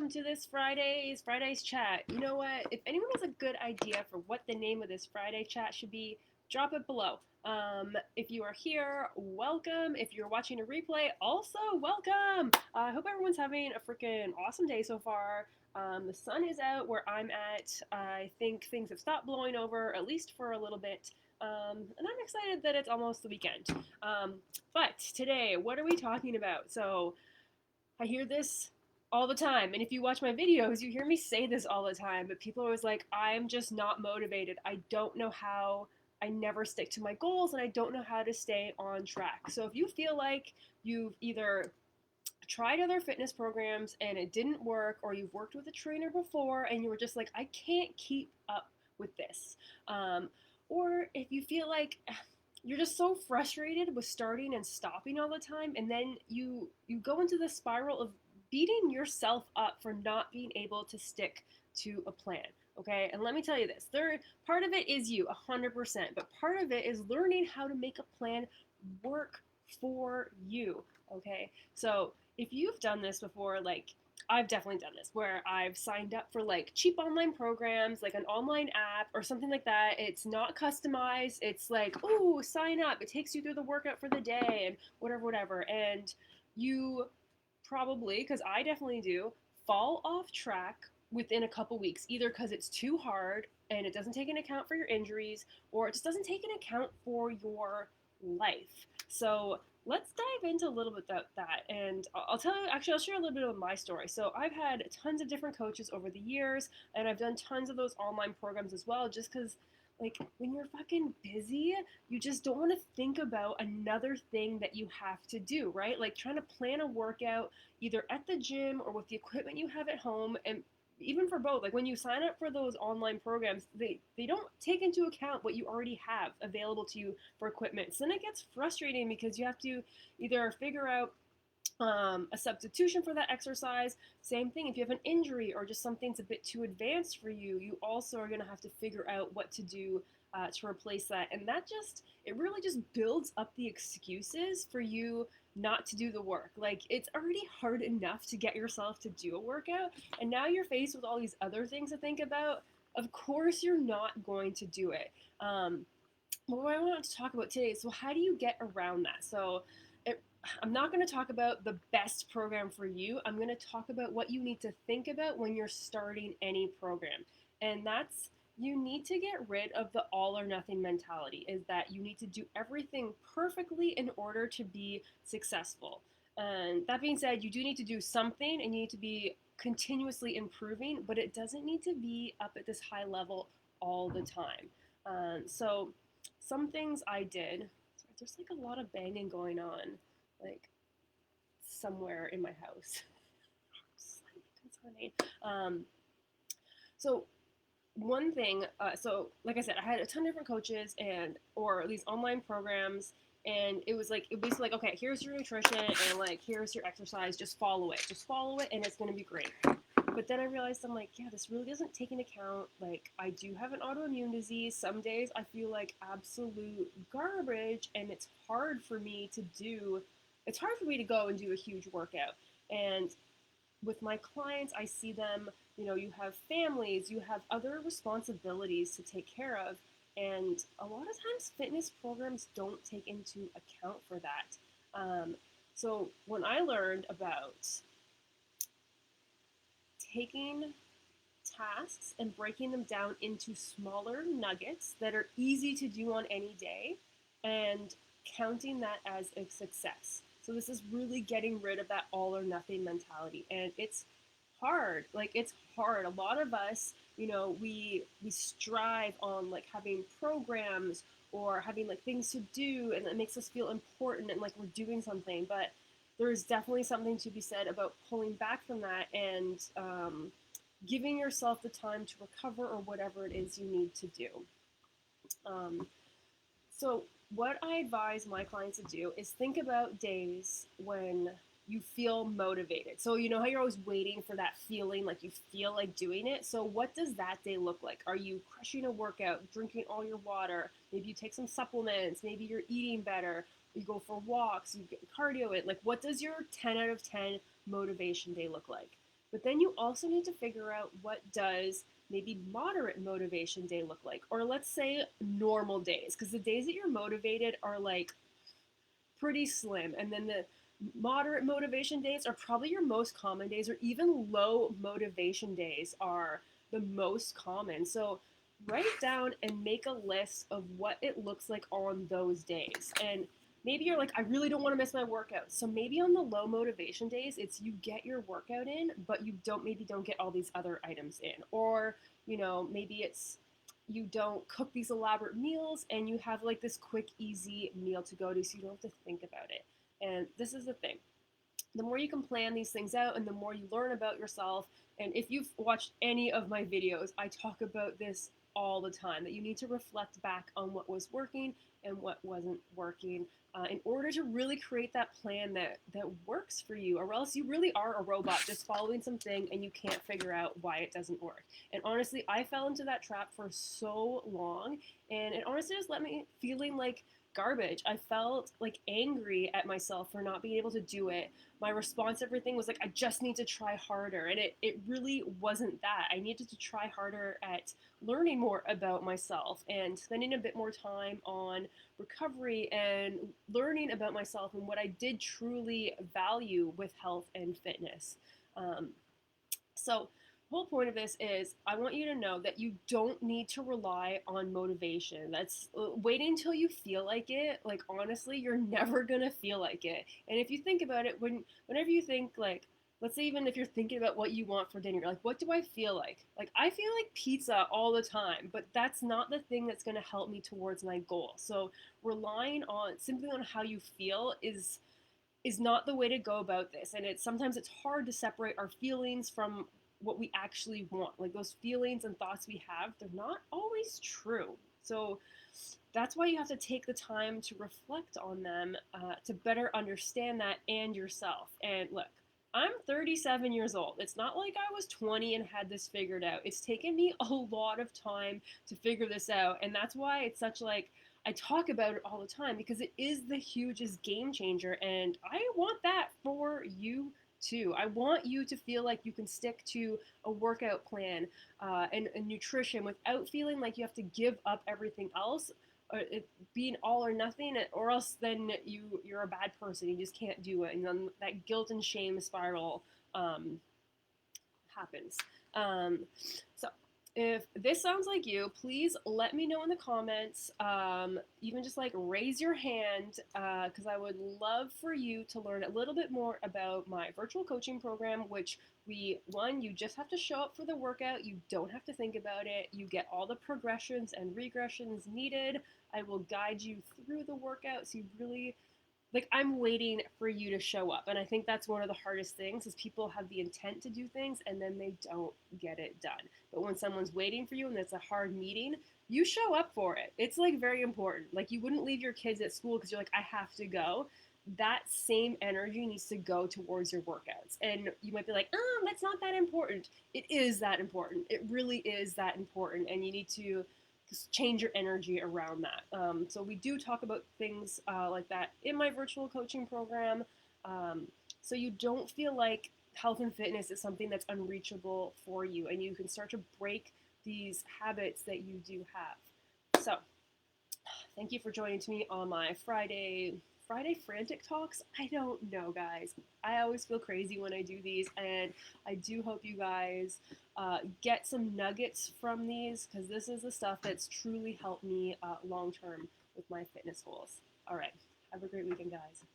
welcome to this Friday's chat. You know what? If anyone has a good idea for what the name of this Friday chat should be, drop it below. If you are here, welcome. If you're watching a replay, also welcome. I hope everyone's having a freaking awesome day so far. The sun is out where I'm at. I think things have stopped blowing over, at least for a little bit. And I'm excited that it's almost the weekend. But today, what are we talking about? So, I hear this all the time. And if you watch my videos, you hear me say this all the time. But people are always like, I'm just not motivated. I don't know how. I never stick to my goals and I don't know how to stay on track. So if you feel like you've either tried other fitness programs and it didn't work, or you've worked with a trainer before and you were just like, I can't keep up with this, or if you feel like you're just so frustrated with starting and stopping all the time, and then you go into the spiral of beating yourself up for not being able to stick to a plan. Okay, and let me tell you this, part of it is you 100%, but part of it is learning how to make a plan work for you. Okay, so if you've done this before, like I've definitely done this, where I've signed up for like cheap online programs, like an online app or something like that. It's not customized. It's like, oh, sign up. It takes you through the workout for the day and whatever, whatever. And you probably, because I definitely do, fall off track within a couple weeks, either because it's too hard and it doesn't take into account for your injuries, or it just doesn't take into account for your life. So let's dive into a little bit about that. And I'll tell you, actually, I'll share a little bit of my story. So I've had tons of different coaches over the years, and I've done tons of those online programs as well, just because like when you're fucking busy, you just don't want to think about another thing that you have to do, right? Like trying to plan a workout either at the gym or with the equipment you have at home. And even for both, like when you sign up for those online programs, they don't take into account what you already have available to you for equipment. So then it gets frustrating because you have to either figure out a substitution for that exercise. Same thing if you have an injury or just something's a bit too advanced for you, you also are going to have to figure out what to do to replace that. And that just, it really just builds up the excuses for you not to do the work. Like it's already hard enough to get yourself to do a workout, and now you're faced with all these other things to think about. Of course, you're not going to do it. But what I want to talk about today is, so how do you get around that? So it, I'm not going to talk about the best program for you. I'm going to talk about what you need to think about when you're starting any program. And that's, you need to get rid of the all or nothing mentality, is that you need to do everything perfectly in order to be successful. And that being said, you do need to do something and you need to be continuously improving, but it doesn't need to be up at this high level all the time. So some things I did. Sorry, there's like a lot of banging going on, like somewhere in my house. Slightly concerning. So one thing, so like I said, I had a ton of different coaches and or these online programs, and it was like it basically like, okay, here's your nutrition and like here's your exercise, just follow it, and it's gonna be great. But then I realized, I'm like, yeah, this really doesn't take into account, like, I do have an autoimmune disease. Some days I feel like absolute garbage, and it's hard for me to go and do a huge workout. And with my clients, I see them, you have families, you have other responsibilities to take care of. And a lot of times, fitness programs don't take into account for that. So when I learned about taking tasks and breaking them down into smaller nuggets that are easy to do on any day and counting that as a success. So this is really getting rid of that all or nothing mentality. And it's hard. Like it's hard. A lot of us, we strive on like having programs or having like things to do, and it makes us feel important and like we're doing something. But there's definitely something to be said about pulling back from that and giving yourself the time to recover or whatever it is you need to do. Um, so, what I advise my clients to do is think about days when you feel motivated. So, you know how you're always waiting for that feeling, like you feel like doing it? So, what does that day look like? Are you crushing a workout, drinking all your water? Maybe you take some supplements, maybe you're eating better, you go for walks, you get cardio in. Like, what does your 10 out of 10 motivation day look like? But then you also need to figure out what does maybe moderate motivation day look like, or let's say normal days, because the days that you're motivated are like pretty slim, and then the moderate motivation days are probably your most common days, or even low motivation days are the most common. So write it down and make a list of what it looks like on those days. And maybe you're like, I really don't want to miss my workout. So maybe on the low motivation days, it's you get your workout in, but you don't get all these other items in. Or, maybe it's you don't cook these elaborate meals and you have like this quick, easy meal to go to so you don't have to think about it. And this is the thing, the more you can plan these things out and the more you learn about yourself. And if you've watched any of my videos, I talk about this all the time, that you need to reflect back on what was working and what wasn't working, in order to really create that plan that works for you, or else you really are a robot just following something and you can't figure out why it doesn't work. And honestly, I fell into that trap for so long, and it honestly just left me feeling like garbage. I felt like angry at myself for not being able to do it. My response to everything was like, I just need to try harder. And it really wasn't that. I needed to try harder at learning more about myself and spending a bit more time on recovery and learning about myself and what I did truly value with health and fitness. So the whole point of this is I want you to know that you don't need to rely on motivation. That's waiting until you feel like it. Like honestly, you're never gonna feel like it. And if you think about it, whenever you think like, let's say even if you're thinking about what you want for dinner, like what do I feel like? Like I feel like pizza all the time, but that's not the thing that's gonna help me towards my goal. So relying on simply on how you feel is not the way to go about this. And sometimes it's hard to separate our feelings from what we actually want. Like those feelings and thoughts we have, they're not always true. So that's why you have to take the time to reflect on them, to better understand that and yourself. And look, I'm 37 years old. It's not like I was 20 and had this figured out. It's taken me a lot of time to figure this out. And that's why it's such like, I talk about it all the time, because it is the hugest game changer. And I want that for you too. I want you to feel like you can stick to a workout plan, and nutrition without feeling like you have to give up everything else, it being all or nothing, or else then you're a bad person. You just can't do it, and then that guilt and shame spiral happens. So if this sounds like you, please let me know in the comments. Even just like raise your hand, because I would love for you to learn a little bit more about my virtual coaching program, which you just have to show up for the workout. You don't have to think about it. You get all the progressions and regressions needed. I will guide you through the workout, so you really, like, I'm waiting for you to show up. And I think that's one of the hardest things, is people have the intent to do things and then they don't get it done. But when someone's waiting for you and it's a hard meeting, you show up for it. It's like very important. Like you wouldn't leave your kids at school because you're like, I have to go. That same energy needs to go towards your workouts. And you might be like, oh, that's not that important. It is that important. It really is that important. And you need to just change your energy around that. So we do talk about things like that in my virtual coaching program. So you don't feel like health and fitness is something that's unreachable for you, and you can start to break these habits that you do have. So thank you for joining me on my Friday frantic talks. I don't know, guys. I always feel crazy when I do these, and I do hope you guys get some nuggets from these, because this is the stuff that's truly helped me long term with my fitness goals. All right, have a great weekend, guys.